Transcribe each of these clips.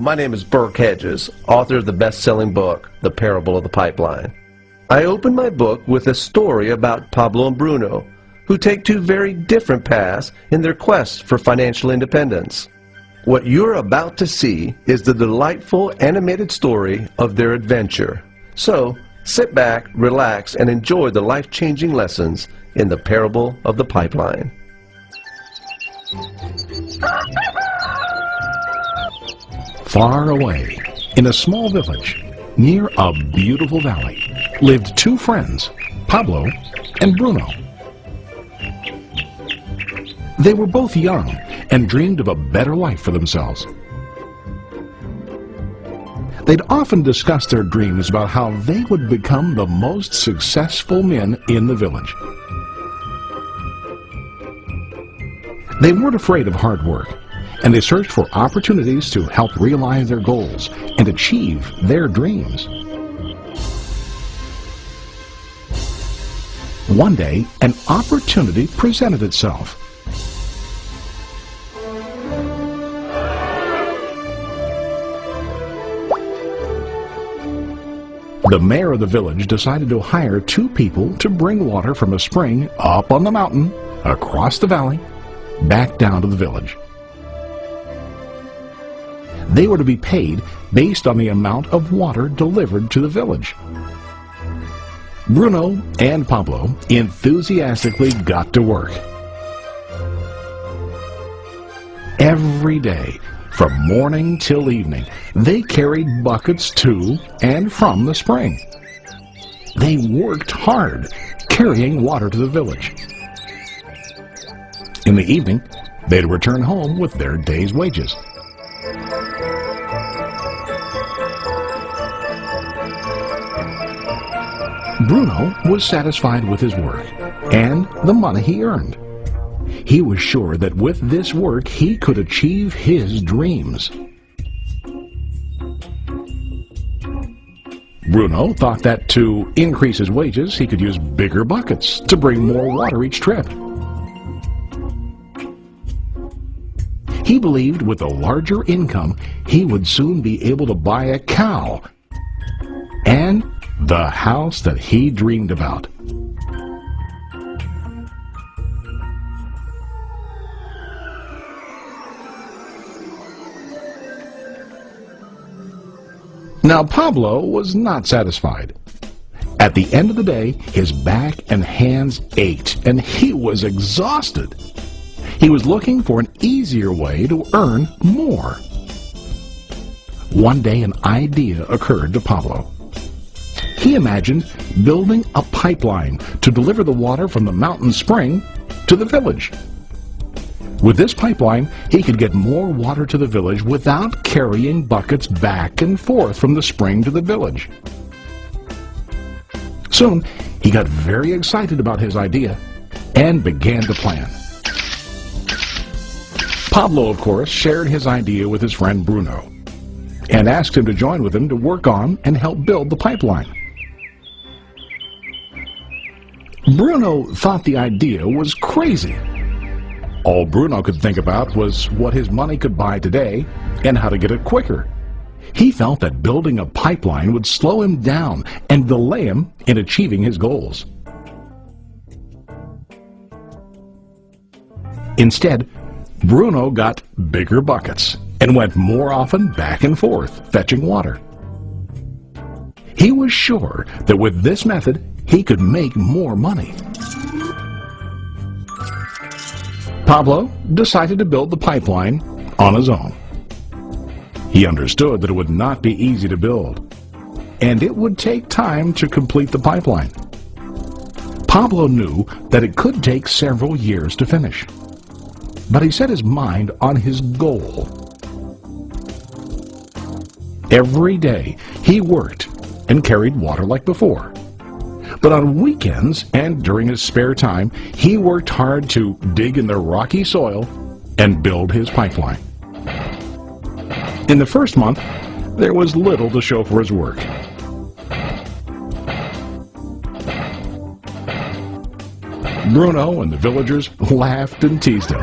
My name is Burke Hedges, author of the best-selling book, The Parable of the Pipeline. I open my book with a story about Pablo and Bruno, who take two very different paths in their quest for financial independence. What you're about to see is the delightful animated story of their adventure. So, sit back, relax, and enjoy the life-changing lessons in The Parable of the Pipeline. Far away, in a small village, near a beautiful valley, lived two friends, Pablo and Bruno. They were both young and dreamed of a better life for themselves. They'd often discuss their dreams about how they would become the most successful men in the village. They weren't afraid of hard work, and they searched for opportunities to help realize their goals and achieve their dreams. One day, an opportunity presented itself. The mayor of the village decided to hire two people to bring water from a spring up on the mountain, across the valley, back down to the village. They were to be paid based on the amount of water delivered to the village. Bruno and Pablo enthusiastically got to work. Every day, from morning till evening, they carried buckets to and from the spring. They worked hard, carrying water to the village. In the evening, they'd return home with their day's wages. Bruno was satisfied with his work and the money he earned. He was sure that with this work he could achieve his dreams. Bruno thought that to increase his wages he could use bigger buckets to bring more water each trip. He believed with a larger income he would soon be able to buy a cow and the house that he dreamed about. Now Pablo was not satisfied. At the end of the day, his back and hands ached, and he was exhausted. He was looking for an easier way to earn more. One day an idea occurred to Pablo. He imagined building a pipeline to deliver the water from the mountain spring to the village. With this pipeline, he could get more water to the village without carrying buckets back and forth from the spring to the village. Soon, he got very excited about his idea and began to plan. Pablo, of course, shared his idea with his friend Bruno and asked him to join with him to work on and help build the pipeline. Bruno thought the idea was crazy. All Bruno could think about was what his money could buy today and how to get it quicker. He felt that building a pipeline would slow him down and delay him in achieving his goals. Instead, Bruno got bigger buckets and went more often back and forth fetching water. He was sure that with this method he could make more money. Pablo decided to build the pipeline on his own. He understood that it would not be easy to build, and it would take time to complete the pipeline. Pablo knew that it could take several years to finish, but he set his mind on his goal. Every day he worked and carried water like before. But on weekends and during his spare time, he worked hard to dig in the rocky soil and build his pipeline. In the first month, there was little to show for his work. Bruno and the villagers laughed and teased him.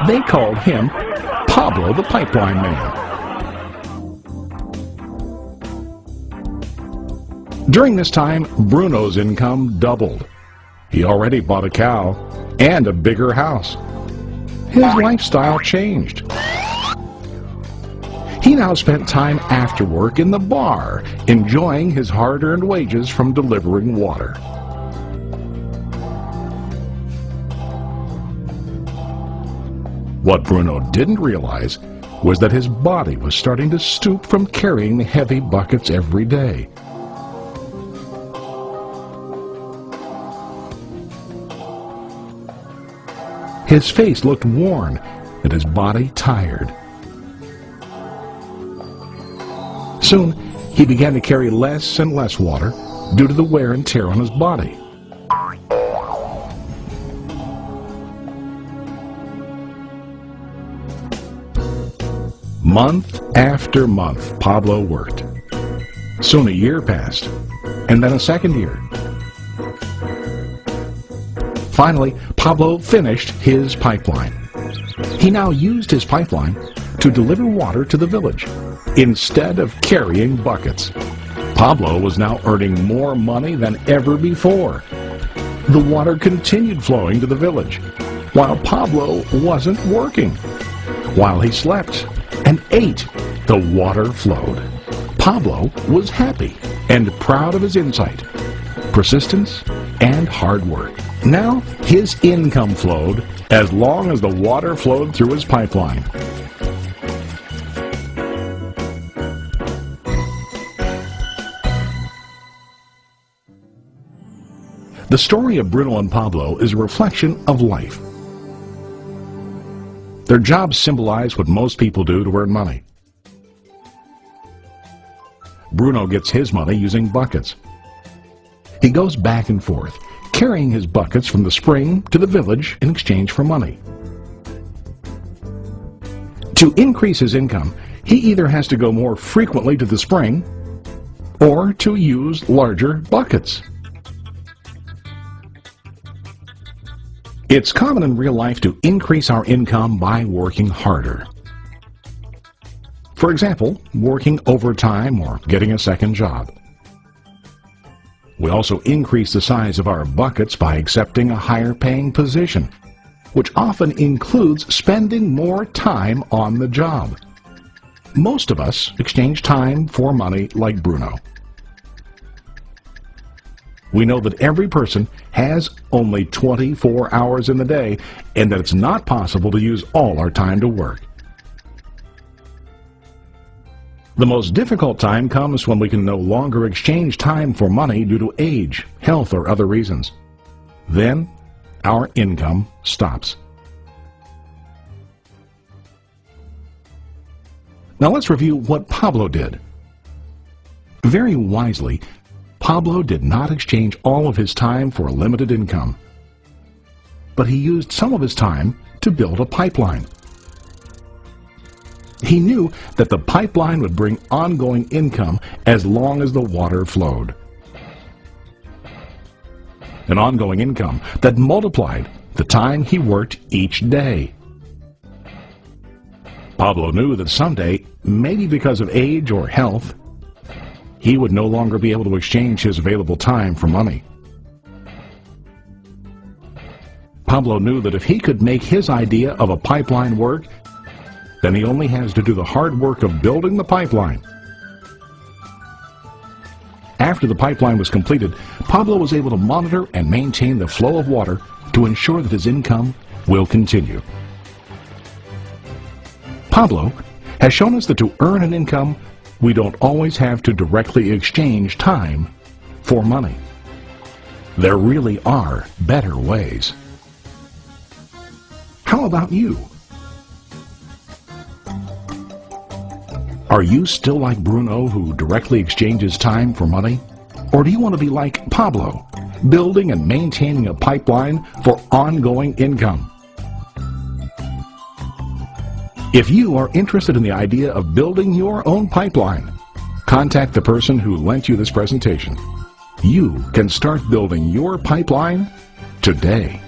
They called him Pablo the Pipeline Man. During this time, Bruno's income doubled. He already bought a cow and a bigger house. His lifestyle changed. He now spent time after work in the bar, enjoying his hard-earned wages from delivering water. What Bruno didn't realize was that his body was starting to stoop from carrying the heavy buckets every day. His face looked worn and his body tired. Soon, he began to carry less and less water due to the wear and tear on his body. Month after month, Pablo worked. Soon a year passed, and then a second year. Finally, Pablo finished his pipeline. He now used his pipeline to deliver water to the village instead of carrying buckets. Pablo was now earning more money than ever before. The water continued flowing to the village, while Pablo wasn't working. While he slept and ate, the water flowed. Pablo was happy and proud of his insight, persistence, and hard work. Now his income flowed as long as the water flowed through his pipeline. The story of Bruno and Pablo is a reflection of life. Their jobs symbolize what most people do to earn money. Bruno gets his money using buckets. He goes back and forth, carrying his buckets from the spring to the village in exchange for money. To increase his income, he either has to go more frequently to the spring or to use larger buckets. It's common in real life to increase our income by working harder. For example, working overtime or getting a second job. We also increase the size of our buckets by accepting a higher paying position, which often includes spending more time on the job. Most of us exchange time for money like Bruno. We know that every person has only 24 hours in the day and that it's not possible to use all our time to work. The most difficult time comes when we can no longer exchange time for money due to age, health, or other reasons. Then, our income stops. Now let's review what Pablo did. Very wisely, Pablo did not exchange all of his time for a limited income, but he used some of his time to build a pipeline. He knew that the pipeline would bring ongoing income as long as the water flowed. An ongoing income that multiplied the time he worked each day. Pablo knew that someday, maybe because of age or health, he would no longer be able to exchange his available time for money. Pablo knew that if he could make his idea of a pipeline work, then he only has to do the hard work of building the pipeline. After the pipeline was completed, Pablo was able to monitor and maintain the flow of water to ensure that his income will continue. Pablo has shown us that to earn an income, we don't always have to directly exchange time for money. There really are better ways. How about you? Are you still like Bruno, who directly exchanges time for money? Or do you want to be like Pablo, building and maintaining a pipeline for ongoing income? If you are interested in the idea of building your own pipeline, contact the person who lent you this presentation. You can start building your pipeline today.